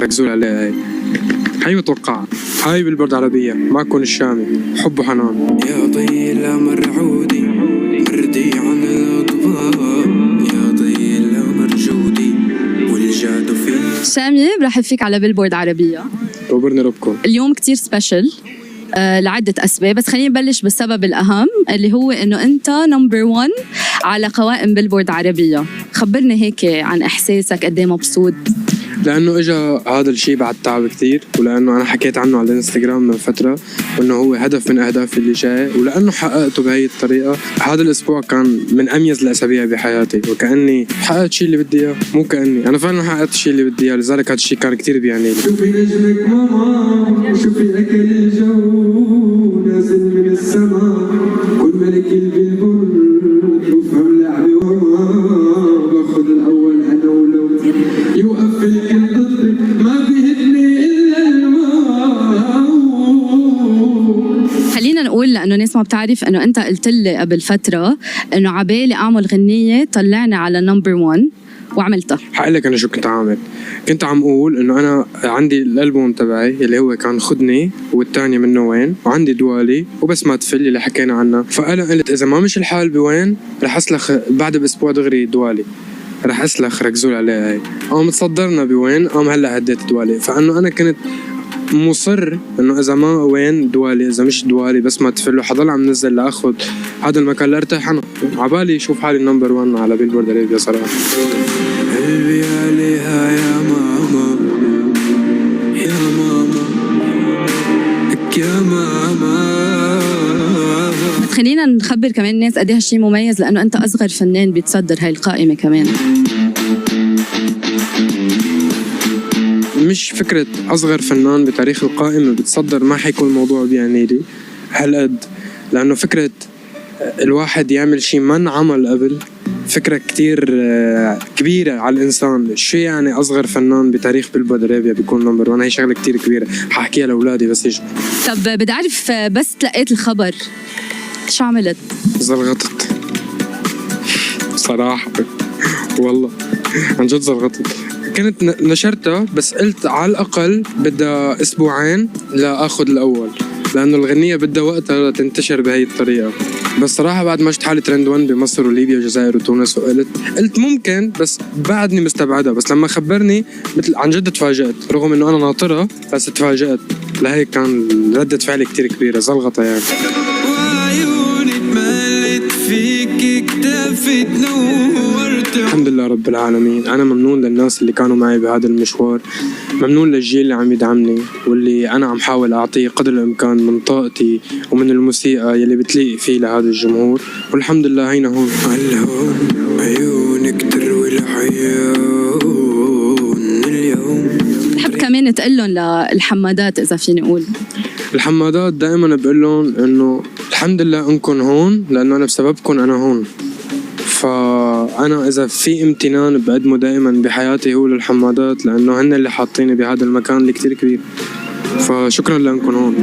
ركزوا عليها هاي. هاي متوقعة. هاي بالبورد عربية معكم الشامي حب وحنان. يا طي الأمر عودي مردي عن الأطباء، يا طي الأمر جودي والجاد فيه. شامي برحب فيك على بالبورد عربية. روبرني ربكم. اليوم كتير سبيشل لعدة أسباب، بس خلينا نبلش بالسبب الأهم اللي هو إنه أنت نمبر 1 على قوائم بالبورد عربية. خبرني هيك عن إحساسك، قد ايه مبسوط؟ لأنه إجا هذا الشيء بعد تعب كتير، ولأنه أنا حكيت عنه على الانستغرام من فترة وإنه هو هدف من أهدافي اللي جاي، ولأنه حققته بهي الطريقة. هذا الأسبوع كان من أميز الأسابيع بحياتي، وكأني حققت شيء اللي بدي إياه. مو كأني أنا فعلا حققت الشيء اللي بدي إياه، لذلك هذا الشيء كان كتير بيعني لي. شوفي نجمك ماما، شوفي أكل الجو نازل من السماء، كل ملك بالبرد وفهم لعبي وما باخذ الأول أنا ولو يوقف الكل ضدي ما بيهدني إلا الماء. خلينا نقول لأنه ناس ما بتعرف إنه أنت قلت لي قبل فترة إنه عبالي أعمل غنية طلعنا على نمبر 1 وعملتها. حقلك أنا شو كنت عامل؟ كنت عم أقول إنه أنا عندي الألبوم تبعي اللي هو كان خدني، والتاني منه وين، وعندي دوالي وبس ما تفل اللي حكينا عنها. فأنا قلت إذا ما مش الحال بوين رح أسلخ بعد بأسبوع دغري دوالي، رح أسلخ ركزوا عليها هاي. متصدرنا بوين، هلا هديت دوالي. فأنه أنا كنت مصر إنه إذا ما وين دوالي، إذا مش دوالي بس ما تفل، حضل عم نزل لأخذ هذا المكان لأرتاح. أنا عبالي شوف حالي نمبر 1 على بالبورد عربية صراحة. قلبي عليها يا ماما، يا ماما، يا ماما. خلينا نخبر كمان الناس قد ايه هالشي مميز، لأنه أنت أصغر فنان بيتصدر هاي القائمة كمان. مش فكرة أصغر فنان بتاريخ القائمة بتصدر، ما حيكون الموضوع بيعني لي هالقد، لأنه فكرة الواحد يعمل شيء ما انعمل قبل فكرة كتير كبيرة على الإنسان. شو يعني أصغر فنان بتاريخ بالبورد عربية بيكون نمبر 1؟ هي شغلة كتير كبيرة، ححكيها لأولادي بس يجي. طب بدي أعرف، بس تلقيت الخبر شو عملت؟ زلغطت صراحة والله، عن جد زلغطت. كنت نشرتها بس قلت على الأقل بدها أسبوعين لأخذ الأول، لأنه الغنية بدها وقتها تنتشر بهي الطريقة. بس صراحة بعد ما شفت حالة ترند 1 بمصر وليبيا والجزائر وتونس، قلت ممكن، بس بعدني مستبعدها. بس لما خبرني مثل عن جد تفاجأت، رغم إنه أنا ناطرها بس تفاجأت. لهيك كان ردة فعلي كتير كبيرة، زلغطة يعني. وعيوني تملت فيك اكتفت نورت. الحمد لله رب العالمين. أنا ممنون للناس اللي كانوا معي بهذا المشوار، ممنون للجيل اللي عم يدعمني واللي أنا عم حاول أعطيه قدر الإمكان من طاقتي ومن الموسيقى يلي بتليق فيه لهذا الجمهور. والحمد لله هينا هون. عالهون عيونك تروي العيون اليوم. بحب كمان تقلن للحمادات إذا فيني أقول. الحمادات دائما بقول لهم إنه الحمد لله إنكم هون، لأنه أنا بسببكم أنا هون. فأنا إذا في امتنان بقدمه دائما بحياتي هو للحمادات، لأنه هن اللي حاطيني بهذا المكان اللي كتير كبير. فشكرا لأنكم هون.